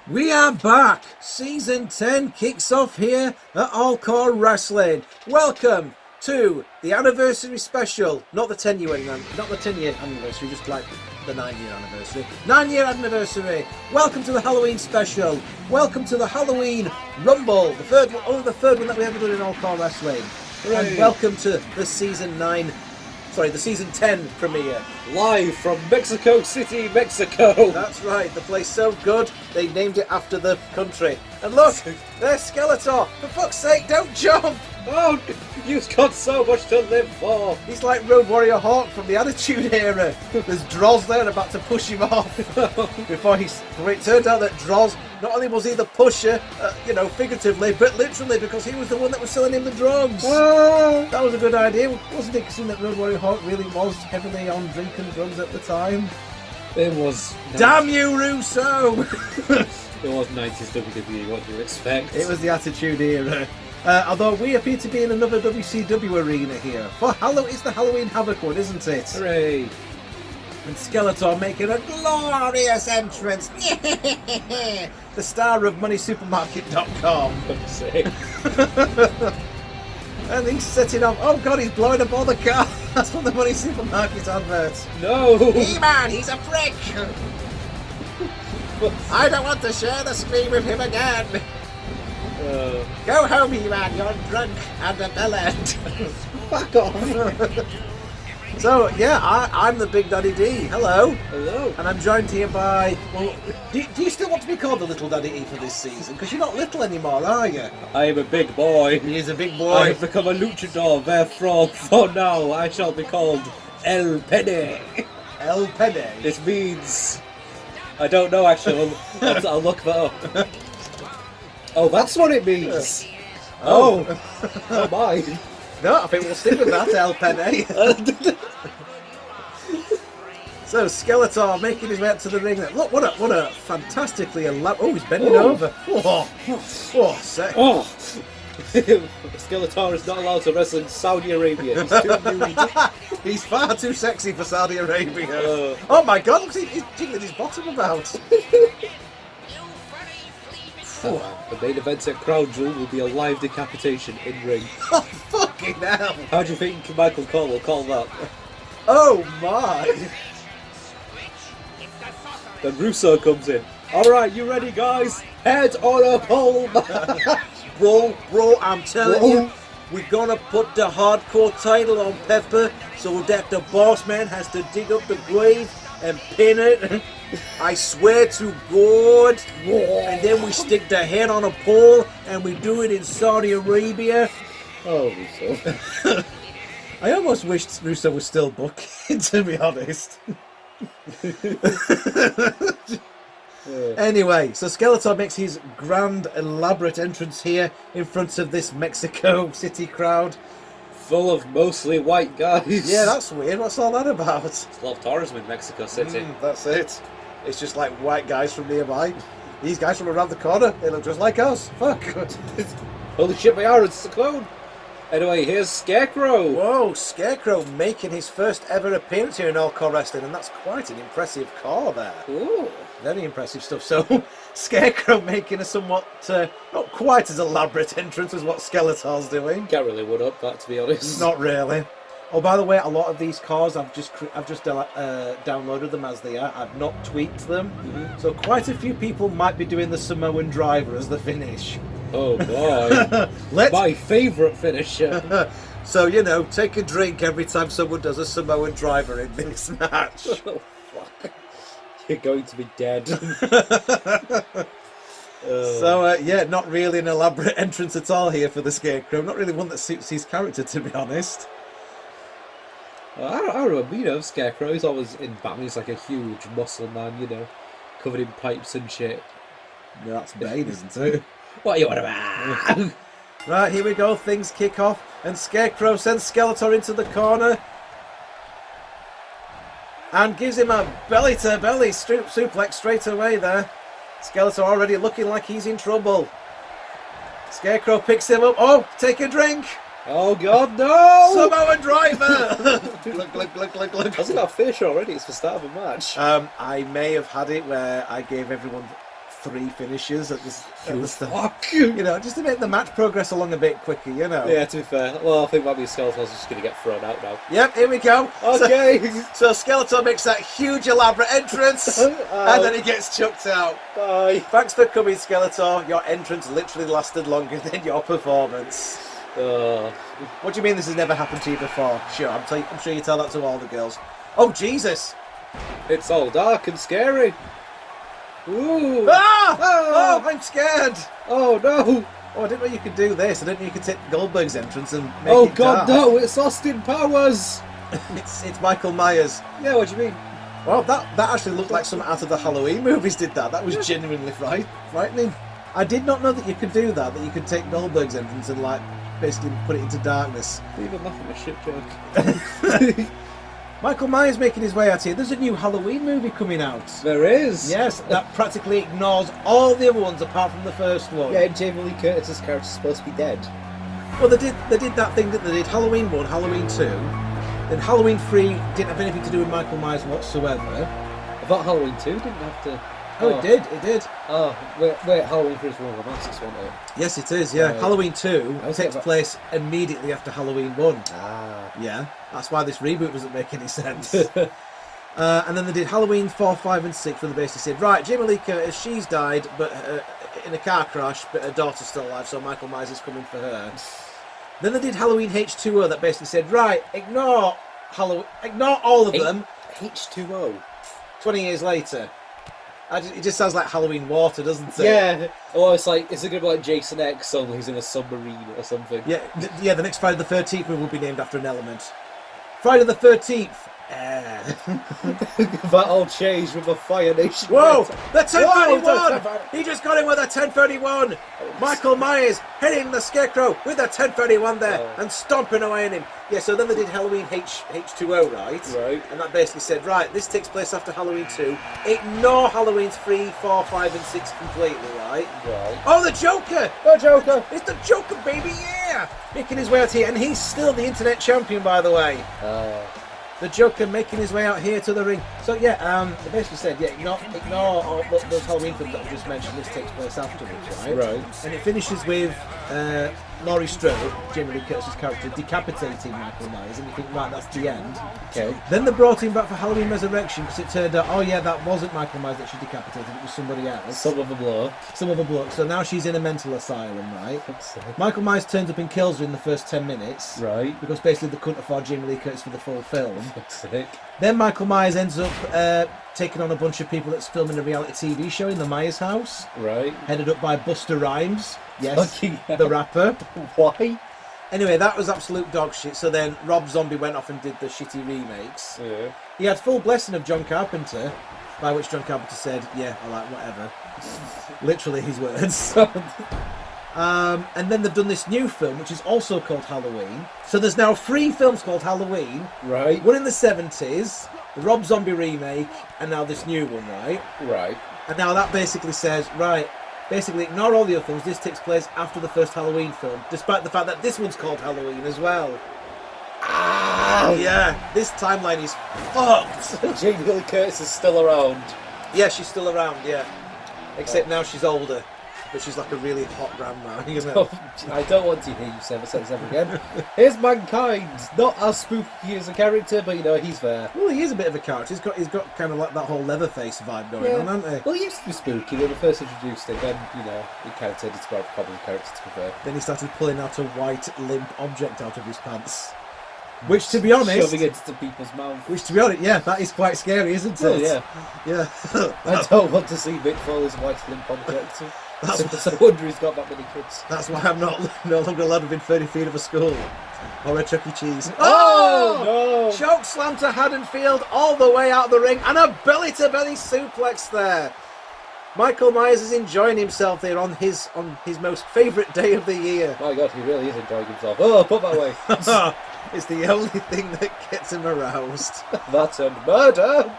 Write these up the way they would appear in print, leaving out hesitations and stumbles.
We are back! Season 10 kicks off here at All-CAW Wrestling. Welcome to the anniversary special. Not the 10-year anniversary, just like the 9-year anniversary. 9-year anniversary! Welcome to the Halloween special. Welcome to the Halloween Rumble. The third one, only the third one that we ever done in All-CAW Wrestling. Hooray. And welcome to the Season 10 premiere. Live from Mexico City, Mexico. That's right, the place so good, they named it after the country. And look, there's Skeletor. For fuck's sake, don't jump! Oh, you've got so much to live for. He's like Road Warrior Hawk from the Attitude Era. There's Droz there about to push him off. Before it turned out that Droz, not only was he the pusher, figuratively, but literally because he was the one that was selling him the drugs. That was a good idea, wasn't it? Considering that Road Warrior Hawk really was heavily on drink and drugs at the time. It was... Damn you, Russo! It was 90s WWE, what do you expect? It was the Attitude Era. Although we appear to be in another WCW arena here. It's the Halloween Havoc one, isn't it? Hooray! And Skeletor making a glorious entrance. The star of MoneySupermarket.com. Fuck's sake. And he's setting up. Oh god, he's blowing up all the cars. That's from the Money Supermarket advert. No! He-Man, he's a prick. I don't want to share the screen with him again. Go home, He-Man, you're drunk and a bellend. Fuck off! So, yeah, I'm the Big Daddy D. Hello. Hello. And I'm joined here by... Well, do you still want to be called the Little Daddy E for this season? Because you're not little anymore, are you? I am a big boy. He is a big I boy. have become a luchador, therefore, for now, I shall be called El Pene. El Pene. It means... I don't know, actually. I'll look that up. Oh, that's what it means. Oh my. No, I think we'll stick with that, El Pene. So, Skeletor making his way up to the ring. Look, what a fantastically elaborate... Oh, he's bending over. Sick. Oh! Skeletor is not allowed to wrestle in Saudi Arabia. He's too nude. He's far too sexy for Saudi Arabia. Oh my god, look, he's jiggling his bottom about. The main event at Crown Jewel will be a live decapitation in ring. Oh, fucking hell. How do you think Michael Cole will call that? Oh my. Then Russo comes in. Alright, you ready guys? Head on a pole! Bro, I'm telling you, we're gonna put the hardcore title on Pepper so that the boss man has to dig up the grave and pin it. I swear to God. And then we stick the head on a pole and we do it in Saudi Arabia. Oh, Russo. I almost wished Russo was still booking, to be honest. Anyway, so Skeletor makes his grand, elaborate entrance here in front of this Mexico City crowd. Full of mostly white guys. Yeah, that's weird. What's all that about? There's a lot of tourism in Mexico City. That's it. It's just like white guys from nearby. These guys from around the corner, they look just like us. Fuck. Holy shit, they are. It's a clone. Anyway, here's Scarecrow. Whoa, Scarecrow making his first ever appearance here in All-CAW Wrestling, and that's quite an impressive car there. Ooh. Very impressive stuff. So, Scarecrow making a somewhat, not quite as elaborate entrance as what Skeletor's doing. Can't really one up that, to be honest. Not really. Oh, by the way, a lot of these cars, I've just downloaded them as they are. I've not tweaked them. So quite a few people might be doing the Samoan driver as the finish. Oh boy. My favourite finisher. So, take a drink every time someone does a Samoan driver in this match. Oh, fuck. You're going to be dead. So, yeah, not really an elaborate entrance at all here for the Scarecrow. Not really one that suits his character, to be honest. I remember, Scarecrow, he's always in Batman, he's like a huge muscle man, covered in pipes and shit. Yeah, that's Bane, isn't it? What are you on about? Right, here we go, things kick off, and Scarecrow sends Skeletor into the corner. And gives him a belly-to-belly suplex straight away there. Skeletor already looking like he's in trouble. Scarecrow picks him up. Oh, take a drink. Oh god, no! Samoan driver! Look. Hasn't got a fish already, it's the start of a match. I may have had it where I gave everyone 3 finishes at the start. Fuck! You know, just to make the match progress along a bit quicker, you know. Yeah, to be fair. Well, I think maybe Skeletor's just going to get thrown out now. Yep, here we go. Okay. So Skeletor makes that huge elaborate entrance, and then he gets chucked out. Bye. Thanks for coming, Skeletor. Your entrance literally lasted longer than your performance. What do you mean this has never happened to you before? Sure, I'm sure you tell that to all the girls. Oh, Jesus! It's all dark and scary. Ooh. Ah! Ah! Oh, I'm scared! Oh, no. Oh, I didn't know you could do this. I didn't know you could take Goldberg's entrance and make Oh, it God, dark. no. It's Austin Powers. It's Michael Myers. Yeah, what do you mean? Well, that actually looked like some out of the Halloween movies did that. That was genuinely frightening. I did not know that you could do that you could take Goldberg's entrance and, like, basically put it into darkness. Even laughing at a shit joke. Michael Myers making his way out here. There's a new Halloween movie coming out. There is. Yes, that practically ignores all the other ones apart from the first one. Yeah, Jamie Lee Curtis's character's supposed to be dead. Well, they did that thing that they did Halloween 1, Halloween 2. Then Halloween 3 didn't have anything to do with Michael Myers whatsoever. I thought Halloween 2 didn't have to... Oh, it did. Oh, wait, Halloween 3 is one of the masks, wasn't it? Yes, it is, yeah. Right. Halloween 2 I was takes thinking place immediately after Halloween 1. Ah. Yeah, that's why this reboot doesn't make any sense. And then they did Halloween 4, 5 and 6 where they basically said, right, Jamie Lee Curtis, she's died but in a car crash, but her daughter's still alive, so Michael Myers is coming for her. Then they did Halloween H2O that basically said, right, ignore all of them. H2O. 20 years later. It just sounds like Halloween water, doesn't it? Yeah. Oh, it's like, is it going to be like Jason X, only he's in a submarine or something? Yeah, the next Friday the 13th will be named after an element. Friday the 13th. That all changed with a Fire Nation. Whoa! The 1031! Whoa, He just got in with a 1031! Michael Myers hitting the Scarecrow with a 1031 there and stomping away on him. Yeah, so then they did Halloween H2O, right? Right. And that basically said, right, this takes place after Halloween 2. Ignore Halloween 3, 4, 5 and 6 completely, right? Right. Oh, the Joker! The Joker! It's the Joker, baby, yeah! Making his way out here, and he's still the internet champion, by the way. The Joker making his way out here to the ring. So yeah, they basically said, yeah, ignore all those Halloween films that I just mentioned. This takes place afterwards, right? Right. And it finishes with Laurie Strode, Jamie Lee Curtis's character, decapitating Michael Myers, and you think, right, that's the end. Okay. Then they brought him back for Halloween Resurrection because it turned out, oh yeah, that wasn't Michael Myers that she decapitated, it was somebody else. Some of a blow. Some other bloke. So now she's in a mental asylum, right? Michael Myers turns up and kills her in the first 10 minutes. Right. Because basically they couldn't afford Jamie Lee Curtis for the full film. Sick. Then Michael Myers ends up taking on a bunch of people that's filming a reality TV show in the Myers house. Right. Headed up by Busta Rhymes. Yes, Fucking hell. the rapper. Why? Anyway, that was absolute dog shit. So then Rob Zombie went off and did the shitty remakes. Yeah. He had full blessing of John Carpenter, by which John Carpenter said, yeah, I like whatever. Literally his words. And then they've done this new film, which is also called Halloween. So there's now 3 films called Halloween. Right. One in the 70s, the Rob Zombie remake, and now this new one, right? Right. And now that basically says, right, basically ignore all the other films. This takes place after the first Halloween film, despite the fact that this one's called Halloween as well. Ah! Yeah, this timeline is fucked. Jamie Lee Curtis is still around. Yeah, she's still around, yeah. Except now she's older. But she's like a really hot grandma, you know. I don't want to hear you say this ever again. Here's Mankind, not as spooky as a character, but you know, he's there. Well, he is a bit of a character. He's got kind of like that whole Leatherface vibe going on, hasn't he? Well, he used to be spooky when we first introduced him, then, you know, he kind of turned into quite a common character, to be fair. Then he started pulling out a white limp object out of his pants. Which, to be honest... Shoving it into people's mouth. Which, to be honest, yeah, that is quite scary, isn't it? Oh, yeah. Yeah. I don't want to see Mick Foley's white limp object. So I wonder he's got that many kids. That's why I'm no longer allowed within 30 feet of a school. Or a Chuck E. Cheese. Oh, no! Choke slam to Haddonfield all the way out the ring, and a belly-to-belly suplex there. Michael Myers is enjoying himself there on his most favourite day of the year. My God, he really is enjoying himself. Oh, put that away. It's the only thing that gets him aroused. That's a murder!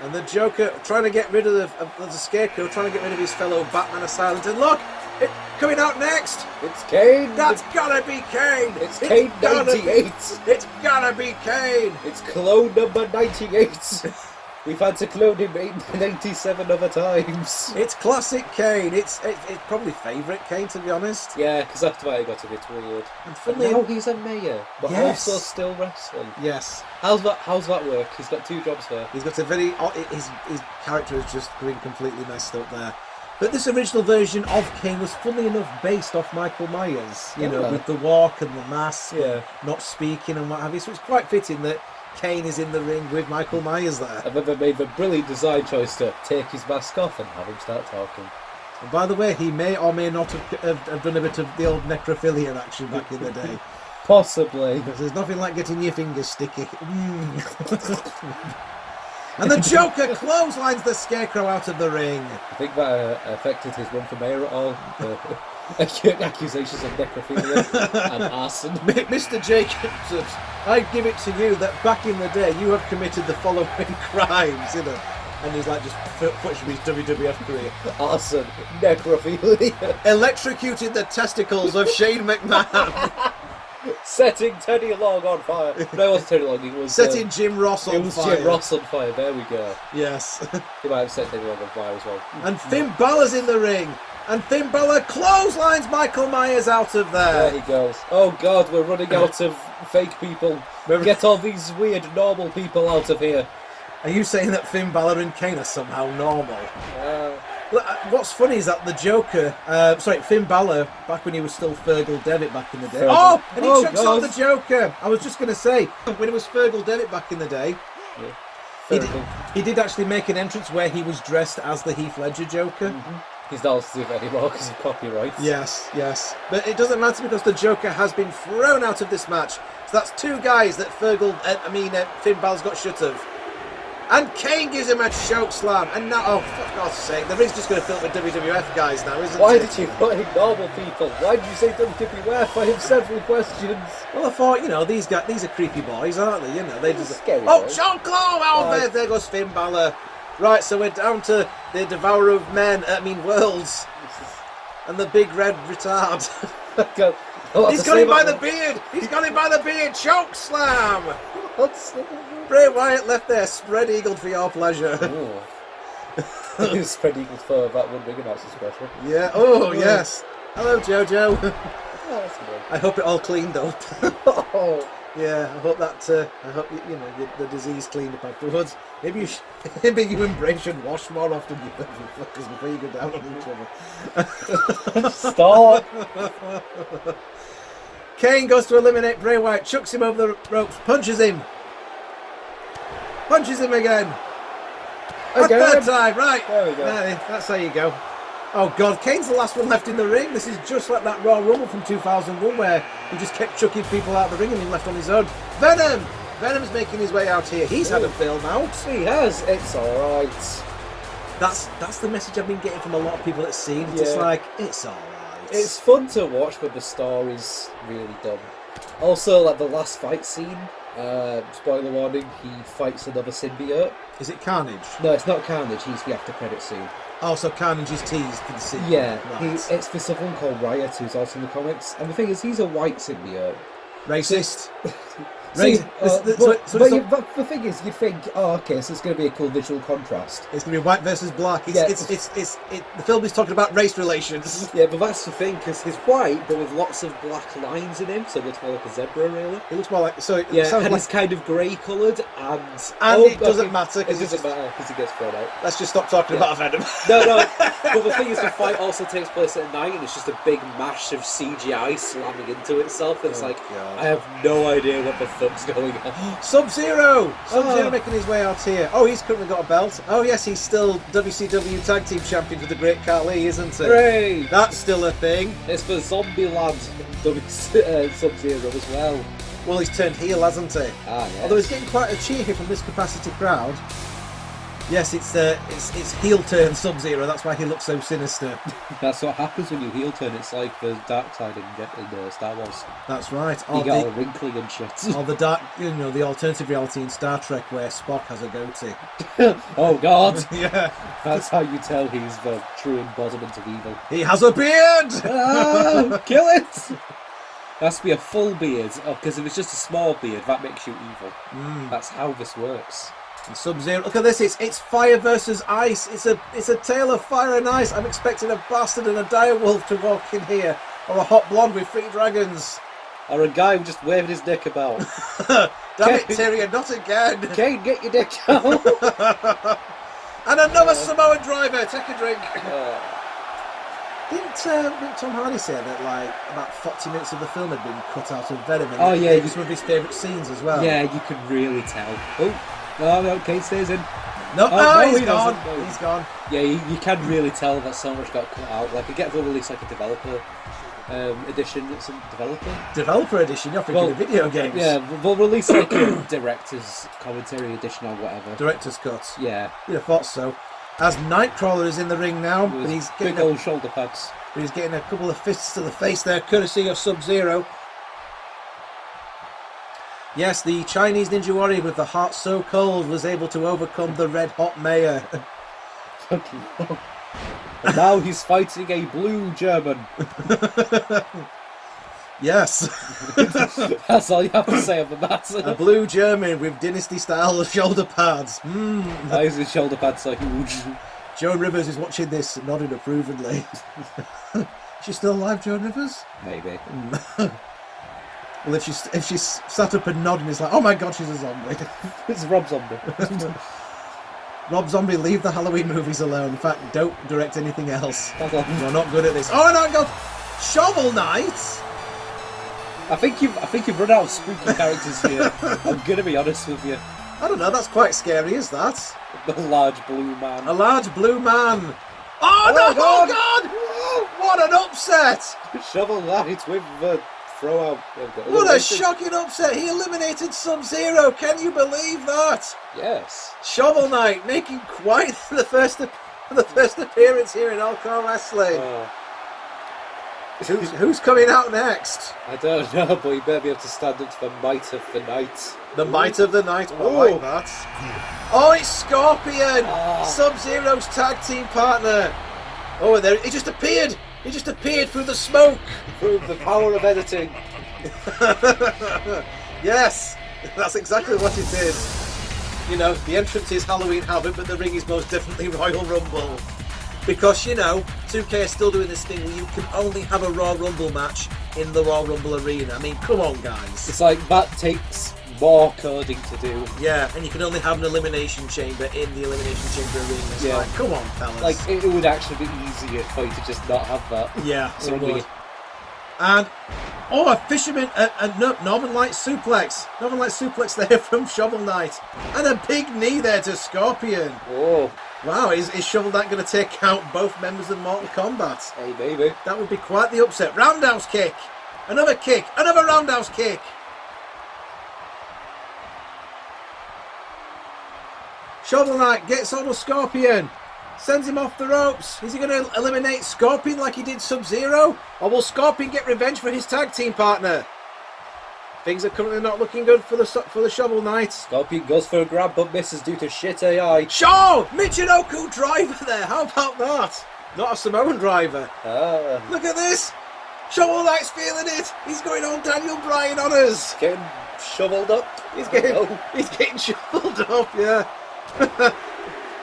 And the Joker trying to get rid of the Scarecrow, trying to get rid of his fellow Batman assailant. And look, it coming out next. It's Kane. That's gotta be Kane. It's Kane 98. It's gotta be Kane. It's clone number 98. We've had to clone him 97 other times. It's classic Kane. It's probably favourite Kane, to be honest. Yeah, because after that it got a bit weird. And Now he's a mayor, but Yes. also still wrestling. Yes. How's that work? He's got 2 jobs there. He's got a very... His character is just going completely messed up there. But this original version of Kane was, funnily enough, based off Michael Myers. You know, with the walk and the mask, and not speaking and what have you. So it's quite fitting that Kane is in the ring with Michael Myers there. And then they made the brilliant design choice to take his mask off and have him start talking. And by the way, he may or may not have done a bit of the old necrophilia action back in the day. Possibly. Because there's nothing like getting your fingers sticky. And the Joker clotheslines the Scarecrow out of the ring. I think that affected his run for mayor at all. Accusations of necrophilia and arson. Mr. Jacobs, I give it to you that back in the day you have committed the following crimes, you know. And he's like just pushing his WWF career. Arson, necrophilia. Electrocuted the testicles of Shane McMahon. Setting Teddy Long on fire. No, it wasn't Teddy Long, it was... Setting Jim Ross on fire. It was Jim Ross on fire, there we go. Yes. He might have set Teddy Long on fire as well. And Finn Balor's in the ring. And Finn Balor clotheslines Michael Myers out of there. There he goes. Oh God, we're running out of fake people. Get all these weird normal people out of here. Are you saying that Finn Balor and Kane are somehow normal? What's funny is that the Joker, Finn Balor, back when he was still Fergal Devitt back in the day. Oh, and he chucks out the Joker. I was just going to say, when it was Fergal Devitt back in the day, he did actually make an entrance where he was dressed as the Heath Ledger Joker. He's not allowed to do it anymore because of copyright. Yes, yes. But it doesn't matter because the Joker has been thrown out of this match. So that's 2 guys that Finn Balor's got shut of. And Kane gives him a choke slam. And now, oh, for God's sake, the ring's just going to fill with WWF guys now, isn't it? Why did you put in normal people? Why did you say WWF? I have several questions. Well, I thought, you know, these are creepy boys, aren't they? You know, they just... Scary boys. Sean Claw! Oh, there goes Finn Balor. Right, so we're down to the Devourer of Worlds. And the big red retard. He's got him by the beard! He's got him by the beard! Choke slam! Bray Wyatt left there, spread eagled for your pleasure. Spread eagled for that one ring announcer special. Yeah, oh yes. Hello, Jojo. Oh, that's good. I hope it all cleaned up. Oh. Yeah, I hope that, the disease cleaned up afterwards. Maybe you and Bray should wash more often, you fuckers, before you go down on each other. Stop. Kane goes to eliminate Bray Wyatt, chucks him over the ropes, punches him. Punches him again. A third time, right. There we go. That's how you go. Oh God, Kane's the last one left in the ring. This is just like that Royal Rumble from 2001 where he just kept chucking people out of the ring and he left on his own. Venom's making his way out here. He's had a film out. He has. It's alright. That's the message I've been getting from a lot of people that's seen. It's just like, it's alright. It's fun to watch, but the story's really dumb. Also, like the last fight scene, spoiler warning, he fights another symbiote. Is it Carnage? No, it's not Carnage, he's the after credit scene. Oh, so Carnage is teased for the symbiote. Yeah, right. it's for someone called Riot, who's also in the comics. And the thing is, he's a white symbiote. Racist. The thing is, you'd think, oh, okay, so it's going to be a cool visual contrast. It's going to be white versus black. The film is talking about race relations. Yeah, but that's the thing, because he's white, but with lots of black lines in him, so it looks more like a zebra, really. It looks more like... He's kind of grey-coloured, and it doesn't matter. It doesn't matter, because he gets thrown out. Let's just stop talking about Venom. No, but the thing is, the fight also takes place at night, and it's just a big mash of CGI slamming into itself, and it's God. I have no idea what the fuck's going on. SubZero! SubZero making his way out here. Oh, he's currently got a belt. Oh, yes, he's still WCW Tag Team Champion for the Great Khali, isn't he? Hooray! That's still a thing. It's for Zombieland SubZero as well. Well, he's turned heel, hasn't he? Yes. Although he's getting quite a cheer here from this capacity crowd. Yes, it's heel turn SubZero. That's why he looks so sinister. That's what happens when you heel turn. It's like the dark side in Star Wars. That's right. You get all wrinkly and shit. Or the alternative reality in Star Trek where Spock has a goatee. Oh God! Yeah. That's how you tell he's the true embodiment of evil. He has a beard. Oh, kill it! It has to be a full beard. Oh, because if it's just a small beard, that makes you evil. That's how this works. And SubZero, look at this, it's fire versus ice. It's a tale of fire and ice. I'm expecting a bastard and a dire wolf to walk in here. Or a hot blonde with 3 dragons. Or a guy just waving his dick about. Damn it, Tyrion, not again. Kane, get your dick out. And another Samoan driver, take a drink. Didn't Tom Hardy say that like about 40 minutes of the film had been cut out of Venom? And Oh, yeah, it was one of his favourite scenes as well. Yeah, you could really tell. Oh, no, Kane stays in. No, no, he's he gone. doesn't. No. He's gone. Yeah, you can really tell that so much got cut out. Like, I get they'll release like a developer edition. It's a Developer edition. You're thinking of video games. Yeah, they'll release like a director's commentary edition or whatever. Director's cut. Yeah. You'd have thought so. As Nightcrawler is in the ring now, but he's getting big old shoulder pads. But he's getting a couple of fists to the face there, courtesy of SubZero. Yes, the Chinese Ninja Warrior with the heart so cold was able to overcome the red hot mayor. And now he's fighting a blue German. Yes. That's all you have to say on the matter. A blue German with dynasty-style shoulder pads. Why is his shoulder pad so huge? Joan Rivers is watching this, nodding approvingly. She's still alive, Joan Rivers? Maybe. Well, if she's sat up and nodding, it's like, oh my god, she's a zombie. It's Rob Zombie. Rob Zombie, leave the Halloween movies alone. In fact, don't direct anything else. You're You're not good at this. Oh no, God! Shovel Knight! I think you've run out of spooky characters here. I'm gonna be honest with you. I don't know, that's quite scary, is that? The large blue man. A large blue man. Oh no! God. Oh God! What an upset! Shovel Knight with the throw out. What a shocking upset! He eliminated SubZero. Can you believe that? Yes. Shovel Knight making quite the first appearance here in All-CAW Wrestling. Who's coming out next? I don't know, but you better be able to stand up to the might of the night. The Might of the Night. I like that. Oh, it's Scorpion! SubZero's tag team partner. Oh, and there he just appeared. He just appeared through the smoke. Prove the power of editing. Yes, that's exactly what it is. You know, the entrance is Halloween Havoc, but the ring is most definitely Royal Rumble. Because, you know, 2K is still doing this thing where you can only have a Royal Rumble match in the Royal Rumble arena. I mean, come on, guys. It's like, that takes more coding to do. Yeah, and you can only have an elimination chamber in the elimination chamber arena. It's Yeah. like, come on, fellas. Like, it would actually be easier for you to just not have that. Yeah, So it would. And, oh, a fisherman, Northern Light suplex. Northern Light suplex there from Shovel Knight. And a big knee there to Scorpion. Oh. Wow, is Shovel Knight going to take out both members of Mortal Kombat? Hey, maybe. That would be quite the upset. Roundhouse kick. Another kick. Another roundhouse kick. Shovel Knight gets on a Scorpion. Sends him off the ropes. Is he going to eliminate Scorpion like he did SubZero? Or will Scorpion get revenge for his tag team partner? Things are currently not looking good for the Shovel Knight. Scorpion goes for a grab but misses due to shit AI. Shaw! Michinoku driver there. How about that? Not a Samoan driver. Look at this. Shovel Knight's feeling it. He's going on Daniel Bryan on us. Getting shoveled up. He's getting shoveled up, yeah.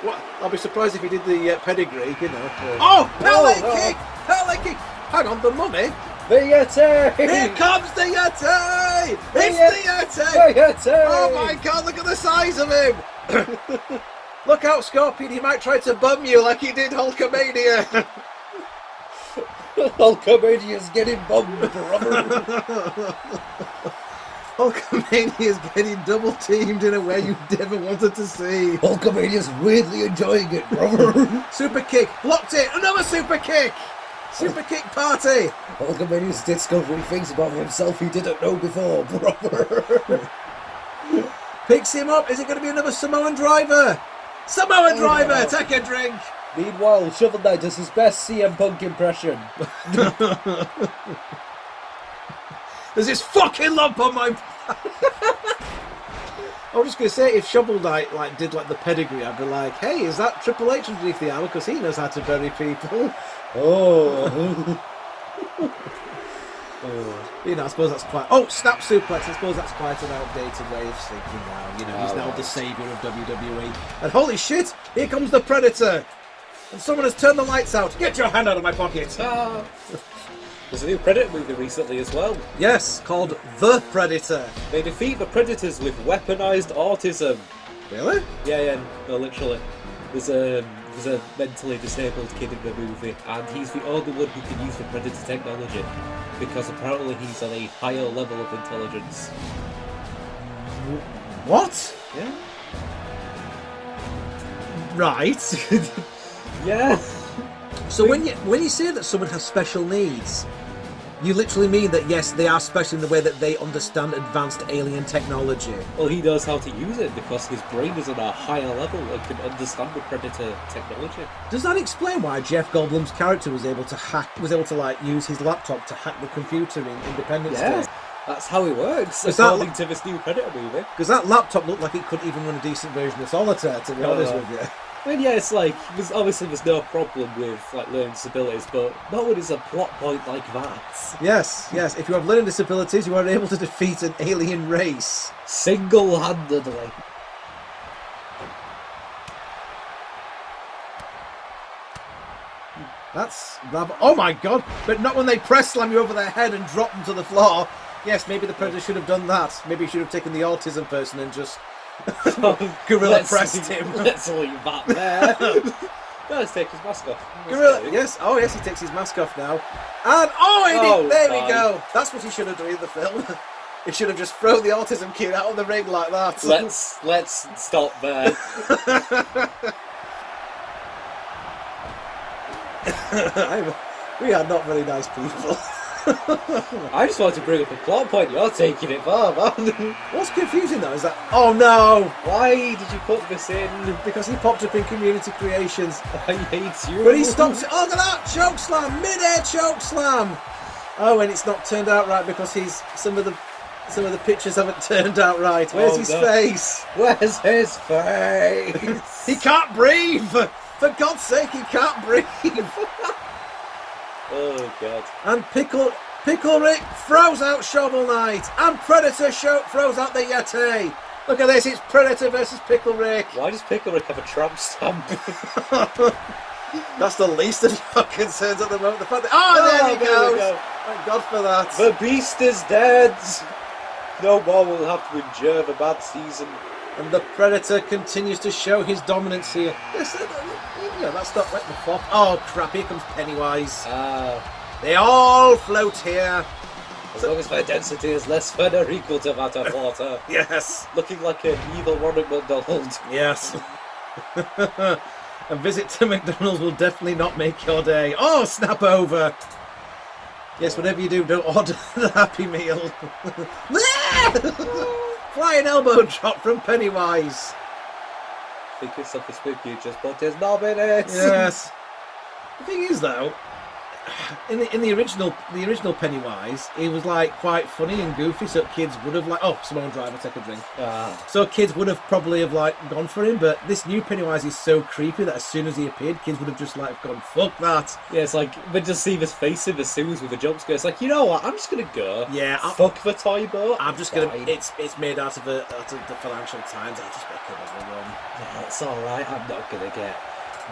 What? I'll be surprised if he did the pedigree, you know. Oh, Pele kick! Pele kick! Hang on, the mummy. The Yeti! Here comes the Yeti! It's the Yeti! The Yeti! Oh my god, look at the size of him! Look out, Scorpion, he might try to bum you like he did Hulkamania. Hulkamania's getting bummed, brother. Hulkamania's getting double teamed in a way you never wanted to see. Hulkamania's weirdly enjoying it, brother. Super kick, blocked it, another super kick! Super kick party! Hulkamania's discovering things about himself he didn't know before, brother. Picks him up, is it going to be another Samoan driver? Samoan driver, take a drink! Meanwhile, Shovel Knight does his best CM Punk impression. There's this fucking lump on my... I was just going to say, if Shovel Knight did the pedigree, I'd be like, hey, is that Triple H underneath the armour? Because he knows how to bury people. Oh. You know, I suppose that's quite... Oh, snap suplex. I suppose that's quite an outdated way of thinking now. You know, he's now the saviour of WWE. And holy shit, here comes the Predator. And someone has turned the lights out. Get your hand out of my pocket. There's a new Predator movie recently as well. Yes, called The Predator. They defeat the Predators with weaponized autism. Really? Yeah, no, literally. There's a mentally disabled kid in the movie, and he's the only one who can use the Predator technology, because apparently he's on a higher level of intelligence. What? Yeah. Right. Yeah. So when you say that someone has special needs, you literally mean that yes, they are special in the way that they understand advanced alien technology. Well, he knows how to use it because his brain is on a higher level and can understand the Predator technology. Does that explain why Jeff Goldblum's character was able to like use his laptop to hack the computer in Independence Day? That's how it works, Is according to this new Predator movie. Because that laptop looked like it couldn't even run a decent version of Solitaire, to be honest with you. I mean, yeah, it's like, there's no problem with like learning disabilities, but not when it's a plot point like that. Yes. If you have learning disabilities, you are able to defeat an alien race. Single-handedly. That's rather... Oh my god! But not when they press slam you over their head and drop them to the floor. Yes, maybe the Predator should have done that. Maybe he should have taken the autism person and just... Gorilla pressed him. Let's leave that there. No, let's take his mask off. Gorilla, yes. Oh, yes, he takes his mask off now. And, there we go. That's what he should have done in the film. He should have just thrown the autism kid out of the ring like that. Let's stop there. We are not very nice people. I just wanted to bring up a plot point. You're taking it far, man. What's confusing though is that... Oh no! Why did you put this in? Because he popped up in Community Creations. I hate you. But he stops it. Oh, look at that! Choke slam! Mid-air choke slam! Oh, and it's not turned out right because some of the pictures haven't turned out right. Where's his face? Where's his face? He can't breathe! For God's sake, he can't breathe! Oh god. And Pickle Rick throws out Shovel Knight, and Predator throws out the Yeti. Look at this, it's Predator versus Pickle Rick. Why does Pickle Rick have a tramp stamp? That's the least of your concerns at the moment. The fact that there he goes. Go. Thank God for that. The beast is dead. No more will have to endure the bad season. And the Predator continues to show his dominance here. Yes, that's not like the flop. Oh crap! Here comes Pennywise. They all float here. As long as their density is less than or equal to that of water. Yes. Looking like an evil Ronald McDonald. Yes. A visit to McDonald's will definitely not make your day. Oh, snap over. Yes, whatever you do, don't order the Happy Meal. Flying elbow drop from Pennywise. I think it's something spooky, just put his knob in it. Yes. The thing is, though, in the original Pennywise, he was like quite funny and goofy, so kids would have like, oh, Simone Driver, take a drink. So kids would have probably have like gone for him, but this new Pennywise is so creepy that as soon as he appeared, kids would have just like gone, fuck that. Yeah, it's like they just see this face in the sewers with a jump scare. It's like, you know what? I'm just gonna go. Yeah, fuck the toy boat. I'm just gonna. It's made out of the Financial Times. I'll just make another one. Yeah, it's all right. I'm not gonna get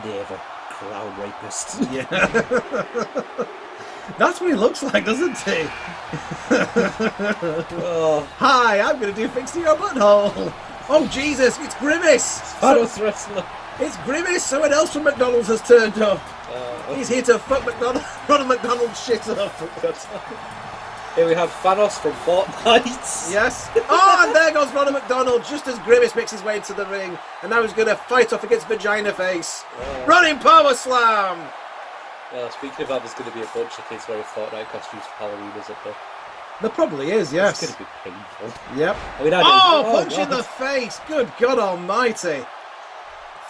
near the crown rapist. Yeah. That's what he looks like, doesn't he? Oh. Hi, I'm going to do things to your butthole. Oh, Jesus, it's Grimace. Thanos wrestler. It's Grimace. Someone else from McDonald's has turned up. He's here to fuck Ronald McDonald's shit up. Here we have Thanos from Fortnite. Yes. Oh, and there goes Ronald McDonald just as Grimace makes his way into the ring. And now he's going to fight off against Vagina Face. Running power slam. Speaking of that, there's going to be a bunch of kids wearing Fortnite costumes for Halloween, isn't there? There probably is, yes. It's going to be painful. Yep. I mean, punch in the face. Good God almighty.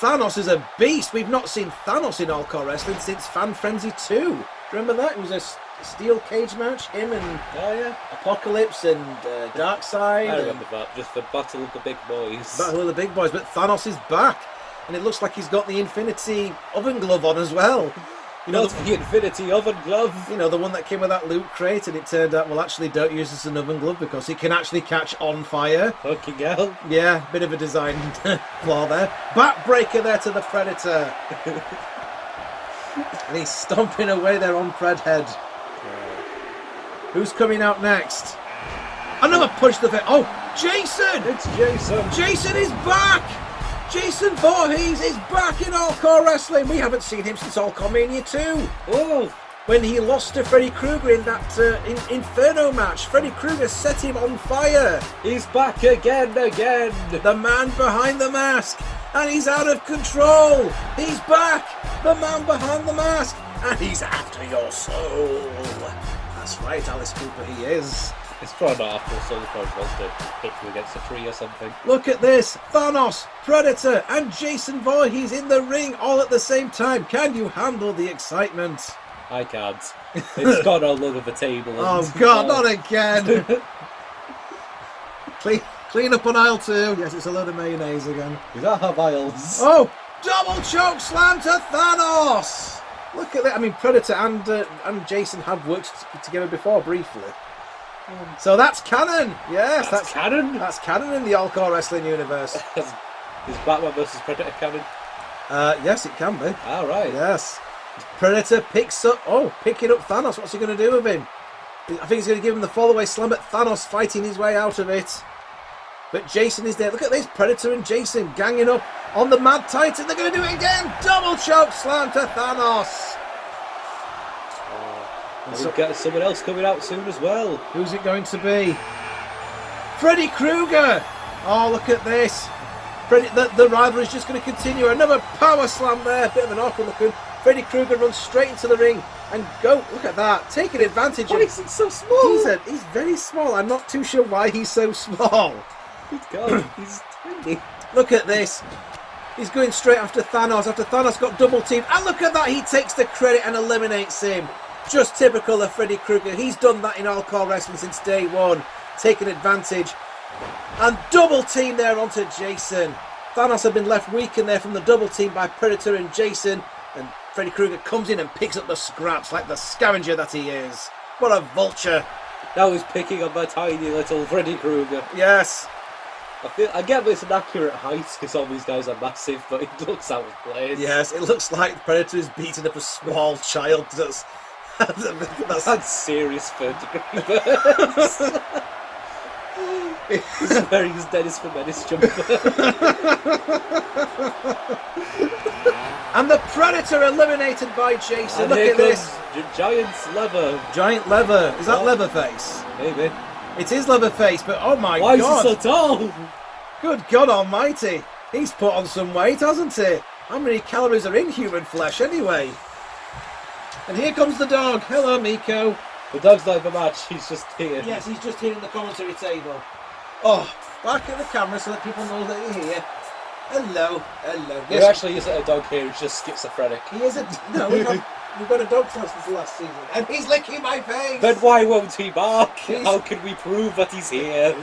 Thanos is a beast. We've not seen Thanos in All-CAW Wrestling since Fan Frenzy 2. Remember that? It was a steel cage match, him and Apocalypse and Darkseid. I remember that, just the Battle of the Big Boys. Battle of the Big Boys, but Thanos is back. And it looks like he's got the Infinity oven glove on as well. You know, Not the Infinity Oven Glove. you know, the one that came with that loot crate, and it turned out, well, actually, don't use this as an oven glove because it can actually catch on fire. Fucking hell. Yeah, bit of a design flaw there. Backbreaker there to the Predator. And he's stomping away there on Pred Head. Who's coming out next? Another punch to the face. Oh, Jason! It's Jason. Jason is back! Jason Voorhees is back in All-CAW Wrestling. We haven't seen him since All-CAW Mania 2. Oh, When he lost to Freddy Krueger in that Inferno match. Freddy Krueger set him on fire. he's back again. The man behind the mask. And he's out of control. He's back. The man behind the mask. And he's after your soul. That's right, Alice Cooper, he is. It's probably not after Soul Code wants to hit you against a tree or something. Look at this. Thanos, Predator, and Jason Voorhees in the ring all at the same time. Can you handle the excitement? I can't. It's gone all over the table. Oh, God, not again. Clean up on aisle 2. Yes, it's a load of mayonnaise again. We don't have aisles. Oh, double choke slam to Thanos. Look at that. I mean, Predator and Jason have worked together before, briefly. So that's canon. Yes, That's canon? That's canon in the All-CAW Wrestling universe. Is Batman vs Predator canon? Yes, it can be. Alright. Yes. Predator picking up Thanos. What's he going to do with him? I think he's going to give him the fall-away slam, but Thanos fighting his way out of it. But Jason is there. Look at this. Predator and Jason ganging up on the Mad Titan. They're going to do it again. Double choke slam to Thanos. And we've got someone else coming out soon as well. Who's it going to be? Freddy Krueger. Oh, look at this. The rivalry is just going to continue. Another power slam there. Bit of an awkward looking. Freddy Krueger runs straight into the ring and go. Look at that. Taking advantage Why of. is he so small? He's very small. I'm not too sure why he's so small. Good God, he's tiny. Look at this. He's going straight after Thanos. After Thanos got double teamed. And look at that. He takes the credit and eliminates him. Just typical of Freddy Krueger. He's done that in All-CAW Wrestling since day one. Taking advantage. And double team there onto Jason. Thanos had been left weakened there from the double team by Predator and Jason. And Freddy Krueger comes in and picks up the scraps like the scavenger that he is. What a vulture. Now he's picking on my tiny little Freddy Krueger. Yes. I get it's an accurate height because all these guys are massive, but it looks out of place. Yes, it looks like Predator is beating up a small child. That's serious third degree burns. He's wearing his Dennis for Menace jumper. And the Predator eliminated by Jason. And Look here at this. Giant's lever. Giant leather. Is that Leatherface? Maybe. It is Leatherface, but oh my Why God. is he so tall? Good God almighty. He's put on some weight, hasn't he? How many calories are in human flesh anyway? And here comes the dog. Hello, Miko. The dog's not in the match, he's just here. Yes, he's just here in the commentary table. Oh, back at the camera so that people know that you're here. Hello, hello. There actually isn't a dog here, he's just schizophrenic. He isn't. No, we've got a dog since the last season. And he's licking my face. Then why won't he bark? How can we prove that he's here?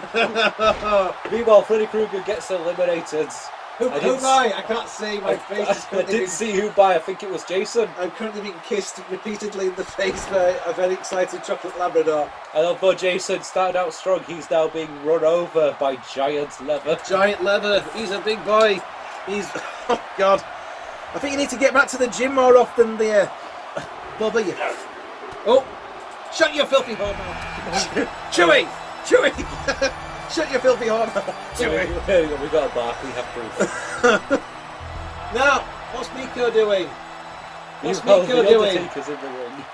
Meanwhile, Freddy Krueger gets eliminated. Who by? I can't see. My face is I currently didn't see who by, I think it was Jason. I'm currently being kissed repeatedly in the face by a very excited chocolate Labrador. And although Jason started out strong, he's now being run over by Giant Leather. Giant Leather. He's a big boy. He's... Oh, God. I think you need to get back to the gym more often there. Bobby. Oh. Shut your filthy whore mouth. Chewy. Chewy. Shut your filthy whore mouth. Chewy. We got a bark, we have proof. Now, what's Miko doing? What's Meanwhile, Miko the doing? Undertaker's in the ring.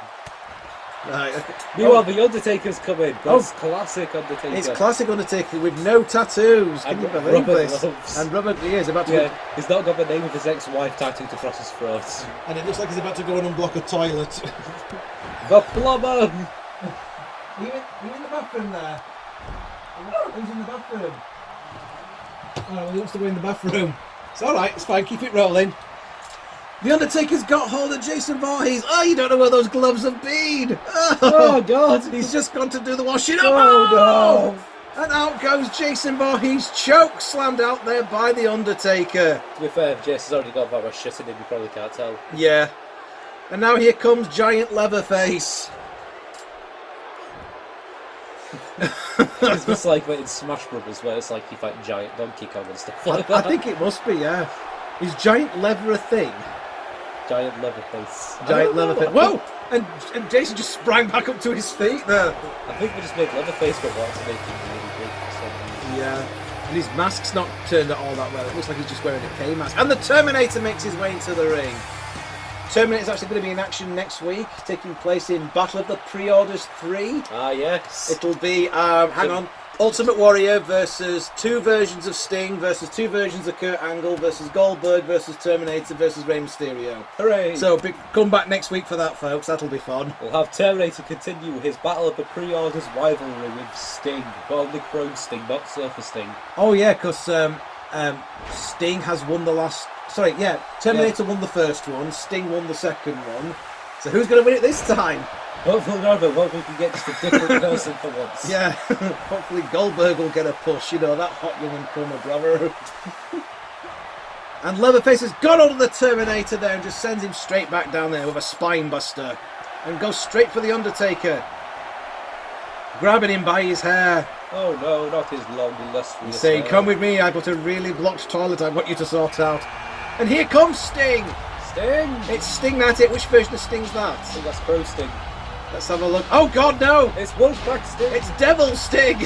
Right, okay. Meanwhile, the Undertaker's coming. That's classic Undertaker. It's classic Undertaker with no tattoos. Can And you believe rubber this? gloves. And rubber, he is about to. Yeah, he's not got the name of his ex-wife tattooed across his throat. And it looks like he's about to go and unblock a toilet. The plumber! Are you in the bathroom there? Who's in the bathroom? Oh, he wants to go in the bathroom. It's alright, it's fine, keep it rolling. The Undertaker's got hold of Jason Voorhees. Oh, you don't know where those gloves have been. Oh, God! He's just gone to do the washing up. Oh, no! And out goes Jason Voorhees, choke slammed out there by the Undertaker. To be fair, Jason's already got that much shit in him, you probably can't tell. Yeah. And now here comes Giant Leatherface. It's just like in Smash Brothers, where it's like you fight giant Donkey Kong and stuff like that. I think it must be, yeah. Is Giant Leather a thing? Giant Leatherface. Giant Leatherface. Whoa! And Jason just sprang back up to his feet there. I think they just made Leatherface but wanted to make him really big for some reason. Yeah. And his mask's not turned out all that well. It looks like he's just wearing a K-mask. And the Terminator makes his way into the ring. Terminator's actually going to be in action next week, taking place in Battle of the Pre-Orders 3. Ah, yes. It'll be, hang on, Ultimate Warrior versus 2 versions of Sting versus 2 versions of Kurt Angle versus Goldberg versus Terminator versus Rey Mysterio. Hooray! So come back next week for that, folks. That'll be fun. We'll have Terminator continue his Battle of the Pre-Orders rivalry with Sting. But only Chrome Sting, not Surfer Sting. Oh yeah, because Sting has won the last... Sorry, yeah, Terminator won the first one, Sting won the second one. So who's going to win it this time? Hopefully neither. Hopefully we can get just a different person for once. Yeah, hopefully Goldberg will get a push, you know, that hot young and comer brother. And Leatherface has got onto the Terminator there and just sends him straight back down there with a spine buster. And goes straight for the Undertaker. Grabbing him by his hair. Oh no, not his long, illustrious Saying, hair. come with me, I've got a really blocked toilet I want you to sort out. And here comes Sting! Sting! It's Sting, that's it. Which version of Sting's that? I think that's Pro Sting. Let's have a look. Oh god, no! It's Wolfpack Sting! It's Devil Sting!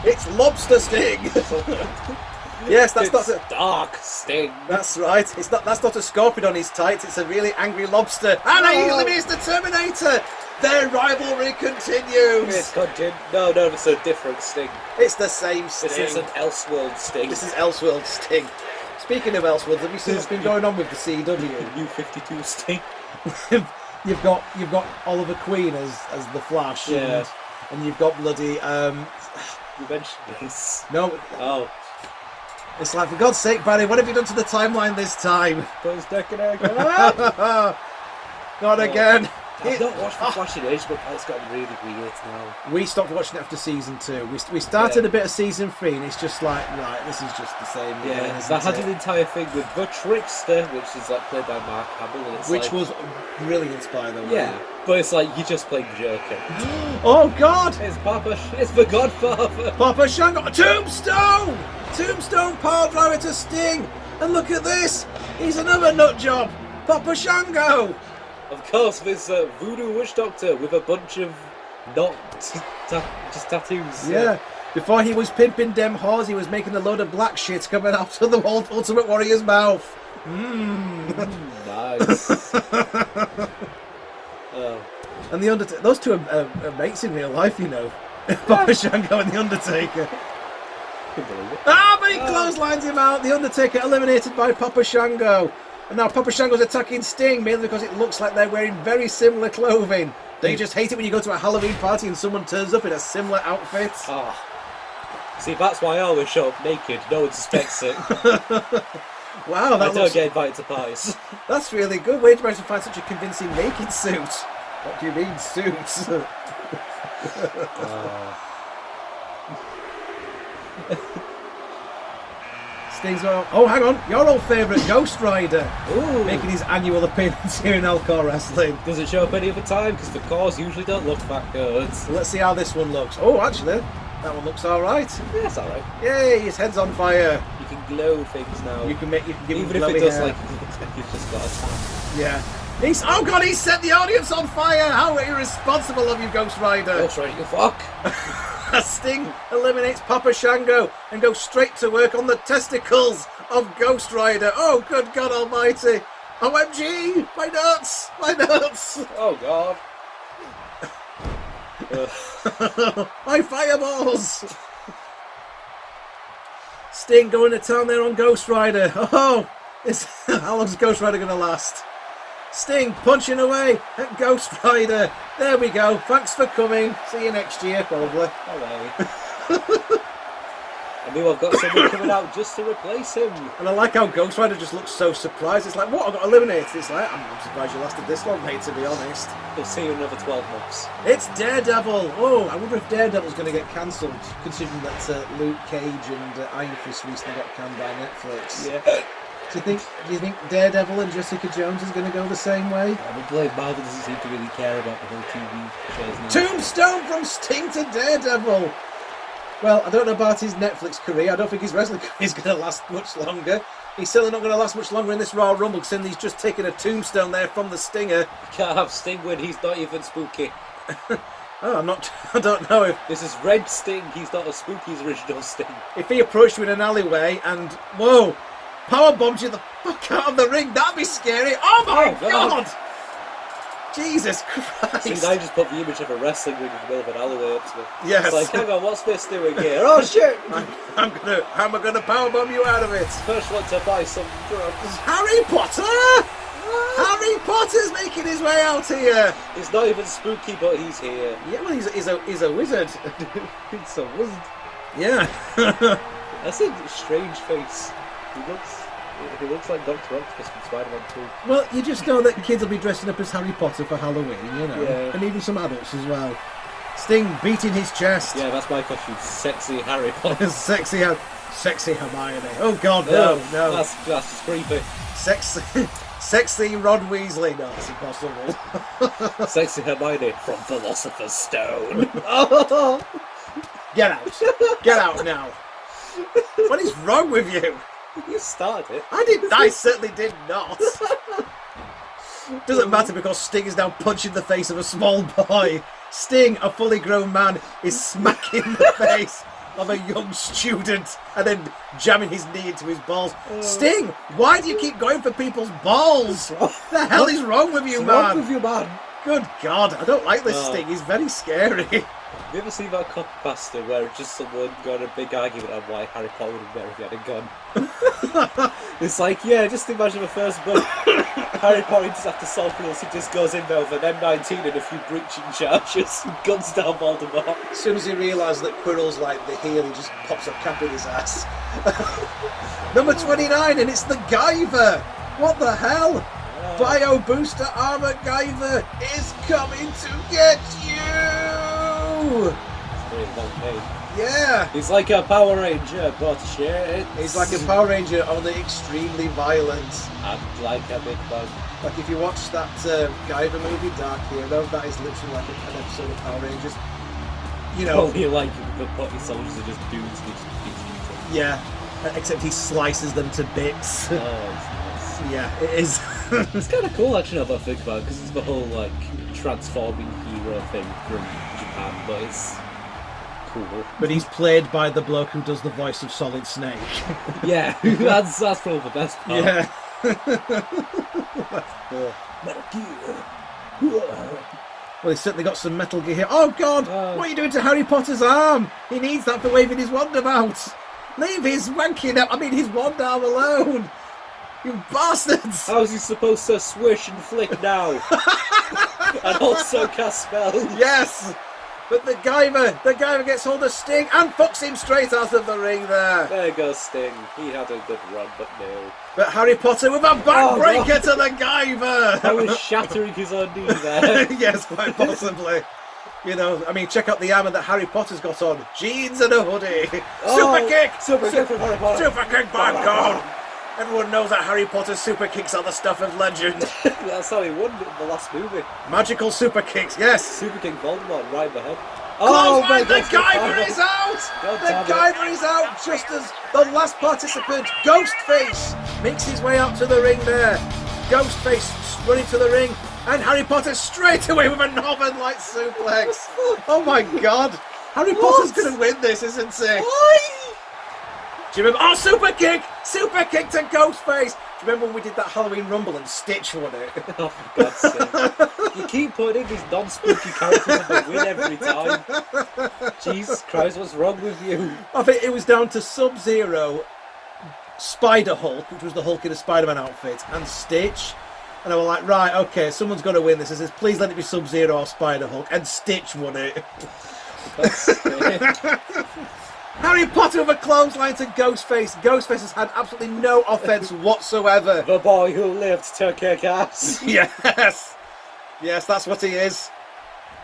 It's Lobster Sting! Yes, that's not a... Dark Sting! That's right. That's not a scorpion on his tights, it's a really angry lobster. And he eliminates the Terminator! Their rivalry continues! No, it's a different Sting. It's the same Sting. This is an Elseworld Sting. This is Elseworld Sting. Speaking of Elseworlds, have you seen what's been going on with the CW? New 52 Sting. You've got Oliver Queen as the Flash, Yeah. and you've got bloody You mentioned this. no. Oh. It's like, for God's sake, Barry, what have you done to the timeline this time? Those decade ago. Not again. I've not watched The Flash in age, but it's gotten really weird now. We stopped watching it after season 2. We started a bit of season 3, and it's just like, right, this is just the same. Yeah, again, that had isn't an it? entire thing with The Trickster, which is like played by Mark Hamill, and it's Which like, was brilliant, by the way. yeah, but it's like you just played Joker. Oh God! It's the Godfather. Papa Shango, Tombstone! Tombstone power driver to Sting, and look at this. He's another nut job. Papa Shango. Of course, there's a voodoo witch doctor with a bunch of just tattoos. Yeah. Before he was pimping them whores, he was making a load of black shit coming out of the Ultimate Warrior's mouth. Nice. And the Undertaker, those two are mates in real life, you know. Papa Shango and the Undertaker. But he clotheslines him out. The Undertaker eliminated by Papa Shango. And now Papa Shango's attacking Sting, mainly because it looks like they're wearing very similar clothing. Don't you just hate it when you go to a Halloween party and someone turns up in a similar outfit? Oh. See, that's why I always show up naked. No one suspects it. Wow, I don't get invited to parties. That's really good. Where did you manage to find such a convincing naked suit? What do you mean, suits? Sting's going, oh, hang on, your old favourite Ghost Rider. Ooh. Making his annual appearance here in All-CAW Wrestling. Does it show up any other time? Because the cars usually don't look that good. Let's see how this one looks. Oh, actually, that one looks alright. Yeah, it's alright. Yay, his head's on fire. You can glow things now. You can give him even if glowy it does hair. like you've just got a tan. Yeah. Oh god, he set the audience on fire! How irresponsible of you, Ghost Rider! Ghost Rider, you fuck! Sting eliminates Papa Shango and goes straight to work on the testicles of Ghost Rider. Oh, good God Almighty! OMG! My nuts! My nuts! Oh God! My fireballs! Sting going to town there on Ghost Rider. Oh, how long's Ghost Rider going to last? Sting punching away at Ghost Rider. There we go. Thanks for coming. See you next year, probably. Hello. I knew I've got someone coming out just to replace him. And I like how Ghost Rider just looks so surprised. It's like, what? I got eliminated. It's like, I'm surprised you lasted this long, mate, to be honest. We'll see you in another 12 months. It's Daredevil. Oh, I wonder if Daredevil's going to get cancelled, considering that Luke Cage and Iron Fist recently got canned by Netflix. Yeah. Do you think Daredevil and Jessica Jones is going to go the same way? I believe Marvel doesn't seem to really care about the whole TV shows now. Tombstone from Sting to Daredevil. Well, I don't know about his Netflix career. I don't think his wrestling career is going to last much longer. He's certainly not going to last much longer in this Royal Rumble, since he's just taken a tombstone there from the Stinger. You can't have Sting when he's not even spooky. Oh, I don't know if... This is Red Sting, he's not a spooky's original Sting. If he approached you in an alleyway and, whoa, powerbombed you the fuck out of the ring, that'd be scary. Oh my God! Jesus Christ! See, I just put the image of a wrestling ring in the middle of an alleyway up to me. Yes. It's like, hang on, what's this doing here? Oh shit! How am I gonna powerbomb you out of it? First one to buy some drugs. Harry Potter! Harry Potter's making his way out here! He's not even spooky, but he's here. Yeah, well, he's a wizard. He's a wizard. Yeah. That's a strange face. He looks like Dr. Octopus from Spider-Man 2. Well, you just know that kids will be dressing up as Harry Potter for Halloween, you know. Yeah. And even some adults as well. Sting beating his chest. Yeah, that's my costume. Sexy Harry Potter. Sexy Hermione. Oh God, no. That's just creepy. Sexy Ron Weasley. No, it's impossible. Sexy Hermione from Philosopher's Stone. Get out. Get out now. What is wrong with you? You started it. I certainly did not. Doesn't matter because Sting is now punching the face of a small boy. Sting, a fully grown man, is smacking the face of a young student and then jamming his knee into his balls. Sting, why do you keep going for people's balls? What the hell is wrong with you, What's man? wrong with you, man? Good God, I don't like this Sting. He's very scary. Have you ever seen that copypasta where just someone got a big argument on why Harry Potter would have better if he had a gun? It's like, yeah, just imagine the first book. Harry Potter just after Saltfields, he just goes in there with an M19 and a few breaching charges and guns down Voldemort. As soon as he realises that Quirrell's like the heel, he just pops a cap in his ass. Number 29, and it's the Guyver. What the hell? Bio Booster Armor Guyver is coming to get you! It's very long name. Yeah! He's like a Power Ranger, but shit. He's like a Power Ranger, only extremely violent. And like a big bug. Like if you watch that Guyver movie, Dark Hero, that is literally like an episode of Power Rangers. You know. Only like the potty soldiers are just dudes who just beat each other. Yeah, except he slices them to bits. Oh, it's nice. Yeah, it is. It's kind of cool actually now that I think about it, because it's the whole like transforming hero thing from Japan, but it's cool. But he's played by the bloke who does the voice of Solid Snake. Yeah, that's probably the best part. Yeah. Metal Gear. Well, he's certainly got some Metal Gear here. Oh God! What are you doing to Harry Potter's arm? He needs that for waving his wand about. Leave his wanking up. I mean, his wand arm alone. You bastards! How is he supposed to swish and flick now? And also cast spells? Yes! But the Guyver gets hold of Sting and fucks him straight out of the ring there. There goes Sting. He had a good run, but no. But Harry Potter with a backbreaker to the Guyver! That was shattering his own knee there. Yes, quite possibly. You know, I mean, check out the armour that Harry Potter's got on. Jeans and a hoodie. Super kick! Super kick from Harry Potter! Super kick by God! Everyone knows that Harry Potter's super kicks are the stuff of legend. That's how he won in the last movie. Magical super kicks, yes. Super kick Voldemort right in the head. Oh my God, the Guyver is out! The Guyver is out just as the last participant, Ghostface, makes his way out to the ring there. Ghostface running to the ring, and Harry Potter straight away with a Northern Light suplex. Oh my God. Harry Potter's going to win this, isn't he? Why? Do you remember? Oh, super kick! Super kick to Ghostface! Do you remember when we did that Halloween Rumble and Stitch won it? Oh, for God's sake. You keep putting in these non-spooky characters and they win every time. Jesus Christ, what's wrong with you? I think it was down to SubZero, Spider-Hulk, which was the Hulk in a Spider-Man outfit, and Stitch. And I was like, right, okay, someone's got to win this. I says, please let it be Sub-Zero or Spider-Hulk. And Stitch won it. Harry Potter with a clothesline to Ghostface. Ghostface has had absolutely no offence whatsoever. The boy who lived to kick ass. Yes. Yes, that's what he is.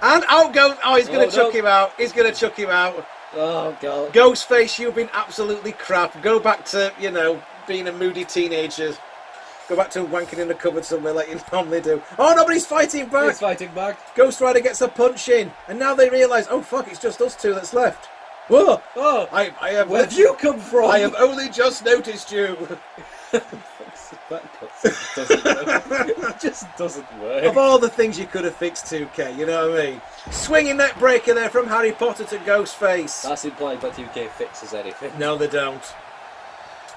And out goes... Oh, he's going to chuck him out. He's going to chuck him out. Oh, God. Ghostface, you've been absolutely crap. Go back to, you know, being a moody teenager. Go back to wanking in the cupboard somewhere like you normally do. Oh, nobody's fighting back! He's fighting back. Ghost Rider gets a punch in, and now they realise, oh fuck, it's just us two that's left. Whoa! Oh, I have. where'd you come from? I have only just noticed you. That doesn't work. It just doesn't work. Of all the things you could have fixed 2K, you know what I mean? Swinging neck breaker there from Harry Potter to Ghostface. That's implying that 2K fixes anything. No, they don't.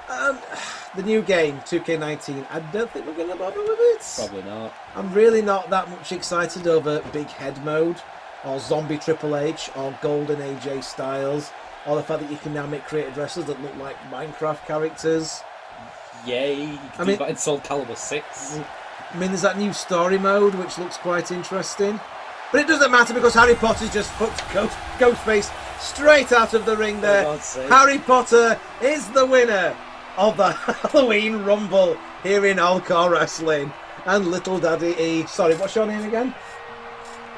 The new game, 2K19, I don't think we're going to bother with it. Probably not. I'm really not that much excited over Big Head Mode, or Zombie Triple H, or Golden AJ Styles, or the fact that you can now make created wrestlers that look like Minecraft characters. Yay! You can do that in Soul Calibur 6. I mean, there's that new story mode, which looks quite interesting. But it doesn't matter because Harry Potter's just put Ghostface straight out of the ring there. God's sake. Harry Potter is the winner of the Halloween Rumble here in All-CAW Wrestling. And Little Daddy E. Sorry, what's your name again?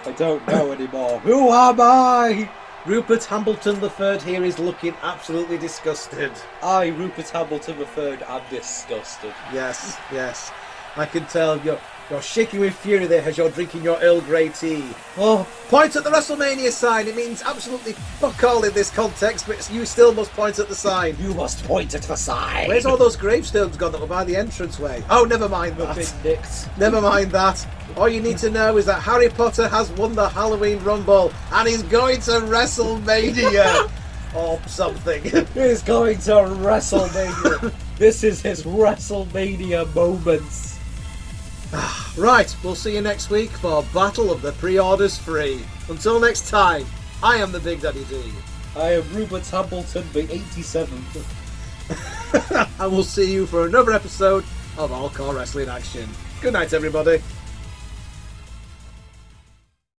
I don't know anymore. Who am I? Rupert Hambleton III here is looking absolutely disgusted. I, Rupert Hambleton III, am disgusted. Yes, yes. I can tell you're shaking with fury there as you're drinking your Earl Grey tea. Oh, point at the WrestleMania sign. It means absolutely fuck all in this context, but you still must point at the sign. You must point at the sign. Where's all those gravestones gone that were by the entranceway? Oh, never mind Been that. nicked. Never mind that. All you need to know is that Harry Potter has won the Halloween Rumble and is going to WrestleMania or something. He's going to WrestleMania. This is his WrestleMania moments. Right, we'll see you next week for Battle of the Pre-Orders Free. Until next time, I am the Big Daddy D. I am Rupert Hambleton, the 87th. And we'll see you for another episode of All-CAW Wrestling Action. Good night, everybody.